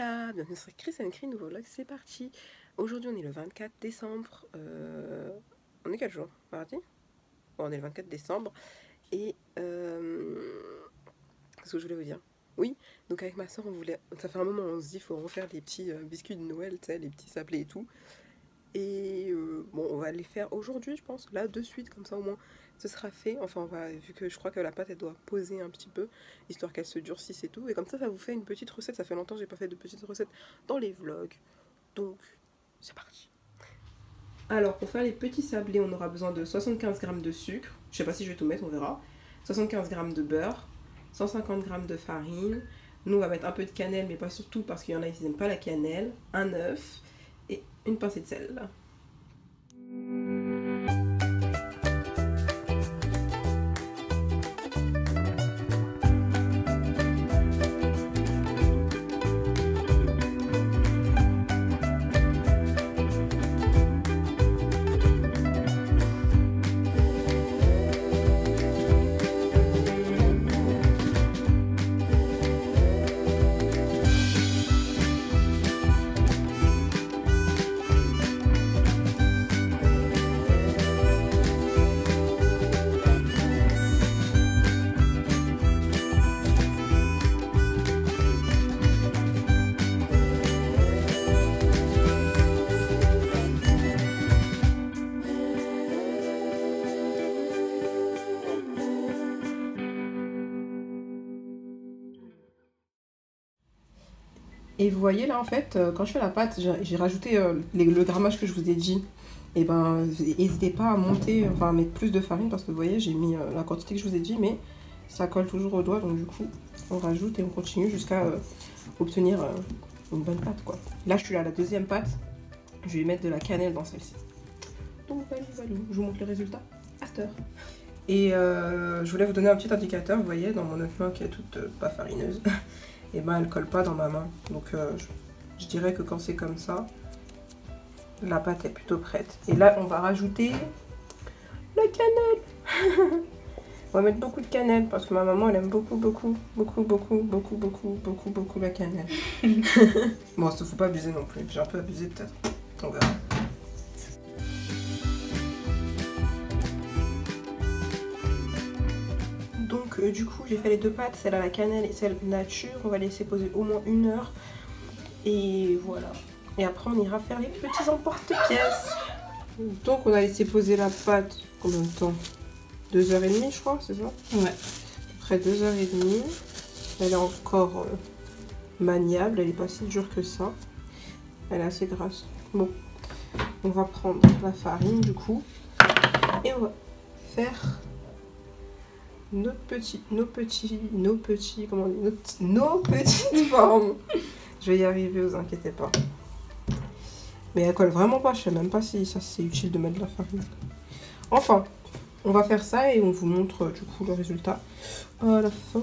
Voilà, bienvenue sur Chris and Cree, nouveau vlog, c'est parti. Aujourd'hui on est le 24 décembre, on est quel jour? Mardi? Bon, on est le 24 décembre, et qu'est-ce que je voulais vous dire? Oui, donc avec ma soeur, ça fait un moment, on se dit, faut refaire des petits biscuits de Noël, tu sais, les petits sablés et tout. Et bon, on va les faire aujourd'hui, je pense, là, de suite, comme ça au moins, ce sera fait. Enfin, vu que je crois que la pâte, elle doit poser un petit peu, histoire qu'elle se durcisse et tout. Et comme ça vous fait une petite recette. Ça fait longtemps que j'ai pas fait de petites recettes dans les vlogs. Donc, c'est parti. Alors, pour faire les petits sablés, on aura besoin de 75 g de sucre. Je sais pas si je vais tout mettre, on verra. 75 g de beurre, 150 g de farine. Nous, on va mettre un peu de cannelle, mais pas surtout parce qu'il y en a qui n'aiment pas la cannelle. Un œuf et une pincée de sel. Et vous voyez là en fait, quand je fais la pâte, j'ai rajouté le grammage que je vous ai dit. Et ben n'hésitez pas à monter, enfin à mettre plus de farine parce que vous voyez j'ai mis la quantité que je vous ai dit, mais ça colle toujours au doigt, donc du coup on rajoute et on continue jusqu'à obtenir une bonne pâte quoi. Là je suis à la deuxième pâte, je vais mettre de la cannelle dans celle-ci. Donc voilà, je vous montre le résultat à cette heure. Et je voulais vous donner un petit indicateur, vous voyez dans mon autre main qui est toute pas farineuse. Et ben elle colle pas dans ma main, donc je dirais que quand c'est comme ça, la pâte est plutôt prête. Et là on va rajouter la cannelle. On va mettre beaucoup de cannelle parce que ma maman elle aime beaucoup la cannelle. Bon, ça faut pas abuser non plus, j'ai un peu abusé peut-être, on verra. Donc du coup j'ai fait les deux pâtes, celle à la cannelle et celle nature. On va laisser poser au moins 1 heure. Et voilà. Et après on ira faire les petits emporte-pièces. Donc on a laissé poser la pâte combien de temps? 2h30 je crois, c'est ça? Ouais. Après 2h30. Elle est encore maniable, elle est pas si dure que ça. Elle est assez grasse. Bon, on va prendre la farine du coup. Et on va faire nos petites formes. Je vais y arriver, vous inquiétez pas. Mais elle colle vraiment pas, je sais même pas si ça c'est utile de mettre de la farine. Enfin, on va faire ça et on vous montre du coup le résultat à la fin.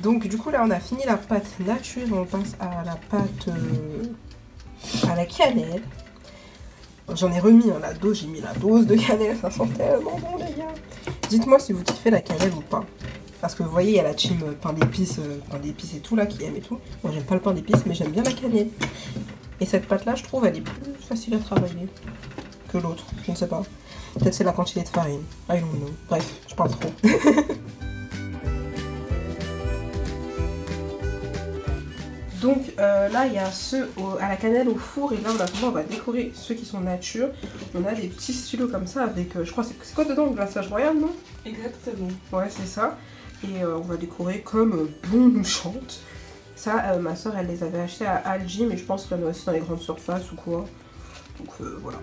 Donc du coup là on a fini la pâte nature et on passe à la pâte à la cannelle. J'en ai remis la dose, j'ai mis la dose de cannelle, ça sent tellement bon les gars. Dites-moi si vous kiffez la cannelle ou pas. Parce que vous voyez il y a la team pain d'épices et tout là qui aime et tout. Moi j'aime pas le pain d'épices mais j'aime bien la cannelle. Et cette pâte là je trouve elle est plus facile à travailler que l'autre, je ne sais pas. Peut-être c'est la quantité de farine, I don't know. Bref, je parle trop. Donc là il y a ceux à la cannelle au four et là on va décorer ceux qui sont nature. On a des petits stylos comme ça avec, je crois c'est quoi dedans, le glaçage royal non? Exactement. Ouais c'est ça. Et on va décorer comme bon nous chante. Ça ma soeur elle les avait achetés à Aldi mais je pense qu'il y en a aussi dans les grandes surfaces ou quoi. Donc voilà.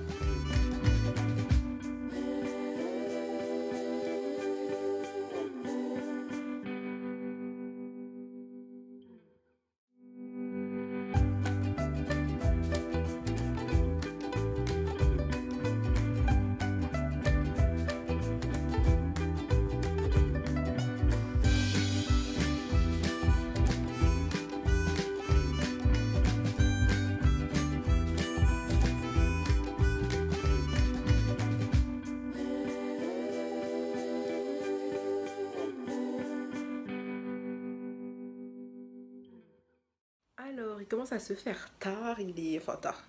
il commence à se faire tard, il est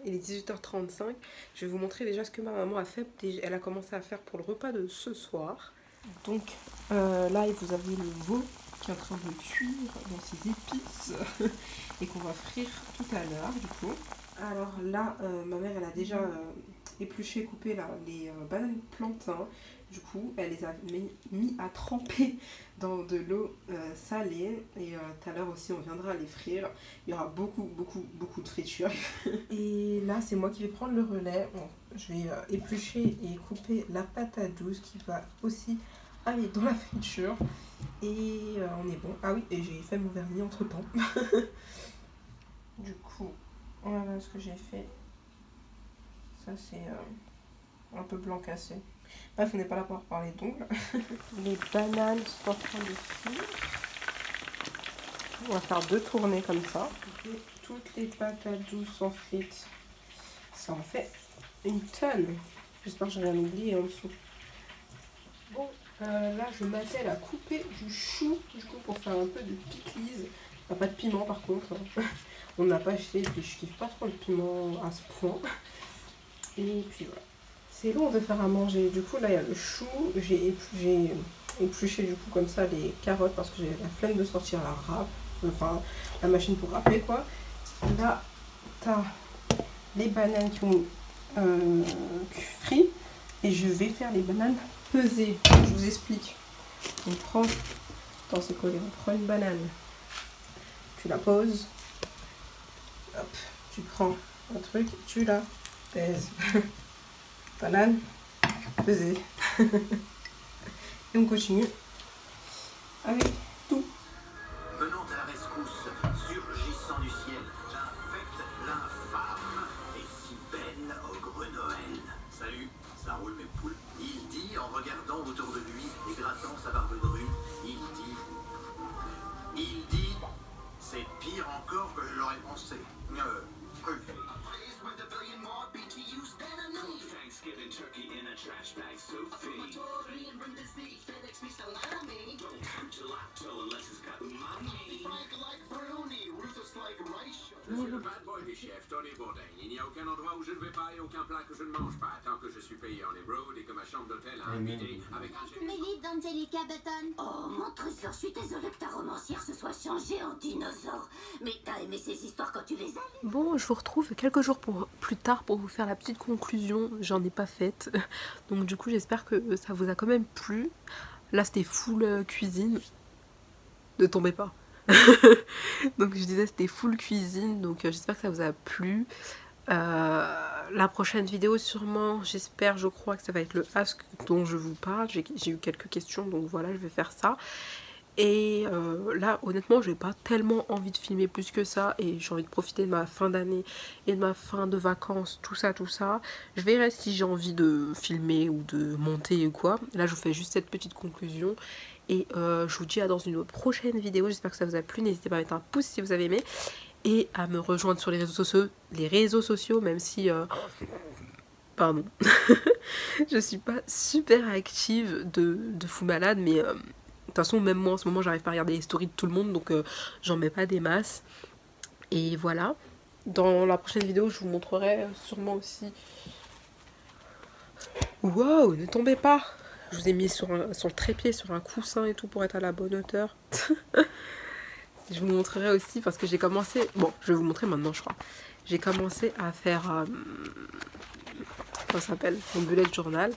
18h35. Je vais vous montrer déjà ce que ma maman a fait. Elle a commencé à faire pour le repas de ce soir. Donc là, vous avez le veau qui est en train de cuire dans ses épices et qu'on va frire tout à l'heure du coup. Alors là, ma mère, elle a déjà épluché, coupé là, les bananes plantains. Du coup, elle les a mis à tremper dans de l'eau salée. Et tout à l'heure aussi, on viendra les frire. Il y aura beaucoup de friture. Et là, c'est moi qui vais prendre le relais. Bon, je vais éplucher et couper la patate douce qui va aussi aller dans la friture. Et on est bon. Ah oui, et j'ai fait mon vernis entre temps. Du coup, voilà ce que j'ai fait. Ça, c'est un peu blanc cassé. Bref, on n'est pas là pour parler d'ongles. Les bananes sont en train de frire. On va faire 2 tournées comme ça. Et toutes les patates douces sont frites. Ça en fait une tonne. J'espère que j'ai rien oublié en dessous. Bon, là je m'attelle à couper du chou du coup pour faire un peu de pickles. Pas de piment par contre. On n'a pas acheté, puis je kiffe pas trop le piment à ce point. Et puis voilà. C'est long de faire à manger. Du coup là il y a le chou. J'ai épluché du coup comme ça les carottes parce que j'ai la flemme de sortir la râpe. Enfin la machine pour râper quoi. Là t'as les bananes qui ont frit. Et je vais faire les bananes pesées. Je vous explique. On prend, dans ce collier, on prend une banane. Tu la poses. Hop, tu prends un truc, tu la pèses. Banane pesée. Et on continue avec tout. Venant à la rescousse, surgissant du ciel, j'infecte l'infâme et si belle ogre Noël. Salut, ça roule mes poules. Il dit en regardant autour de lui et grattant sa barbe drue, il dit, c'est pire encore que je l'aurais pensé. Thanksgiving turkey in a trash bag, Sophie. FedEx me salami. Don't come gelato unless it's got umami. Frank like brownie, Rufus like rice. Je suis le bad boy du chef, Tony Bourdain. Il n'y a aucun endroit où je ne vais pas et aucun plat que je ne mange pas. Tant que je suis payé en émeraude et que ma chambre d'hôtel a un bidet avec un Mes livres d'Angelica Button. Oh, mon trésor, je suis désolée que ta romancière se soit changée en dinosaure. Mais t'as aimé ces histoires quand tu les as lues? Bon, je vous retrouve quelques jours plus tard pour vous faire la petite conclusion. J'en ai pas faite. Donc du coup, j'espère que ça vous a quand même plu. Là, c'était full cuisine. Ne tombez pas. Donc je disais c'était full cuisine. Donc j'espère que ça vous a plu. La prochaine vidéo sûrement, j'espère, je crois que ça va être le ask dont je vous parle. J'ai eu quelques questions, donc voilà, je vais faire ça. Et là honnêtement j'ai pas tellement envie de filmer plus que ça et j'ai envie de profiter de ma fin d'année et de ma fin de vacances, tout ça. Je verrai si j'ai envie de filmer ou de monter ou quoi. Là je vous fais juste cette petite conclusion et je vous dis à dans une prochaine vidéo. J'espère que ça vous a plu, n'hésitez pas à mettre un pouce si vous avez aimé et à me rejoindre sur les réseaux sociaux, même si pardon je suis pas super active de fou malade, mais de toute façon, même moi en ce moment, j'arrive pas à regarder les stories de tout le monde, donc j'en mets pas des masses. Et voilà. Dans la prochaine vidéo, je vous montrerai sûrement aussi. Wow, ne tombez pas! Je vous ai mis sur le trépied, sur un coussin et tout pour être à la bonne hauteur. Je vous montrerai aussi parce que j'ai commencé. Bon, je vais vous montrer maintenant, je crois. J'ai commencé à faire. Comment ça s'appelle? Mon bullet journal.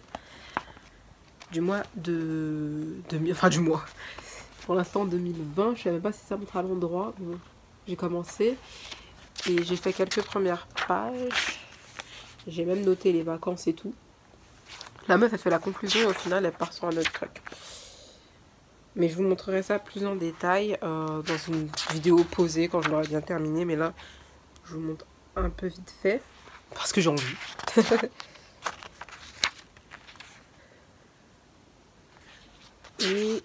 Du mois enfin du mois. Pour l'instant 2020, je savais pas si ça montre à l'endroit. Bon, j'ai commencé et j'ai fait quelques premières pages. J'ai même noté les vacances et tout. La meuf elle fait la conclusion et au final elle part sur un autre truc. Mais je vous montrerai ça plus en détail dans une vidéo posée quand je l'aurai bien terminé. Mais là je vous montre un peu vite fait parce que j'ai envie. Et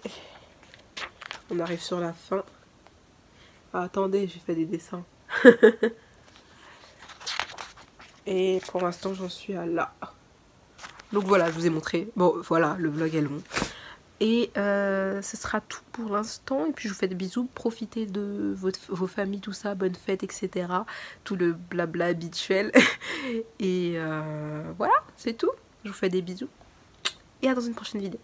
on arrive sur la fin. Ah, attendez, j'ai fait des dessins. Et pour l'instant, j'en suis à là. Donc voilà, je vous ai montré. Bon, voilà, le vlog est long. Et ce sera tout pour l'instant. Et puis je vous fais des bisous. Profitez de vos familles, tout ça. Bonne fête, etc. Tout le blabla habituel. Et voilà, c'est tout. Je vous fais des bisous. Et à dans une prochaine vidéo.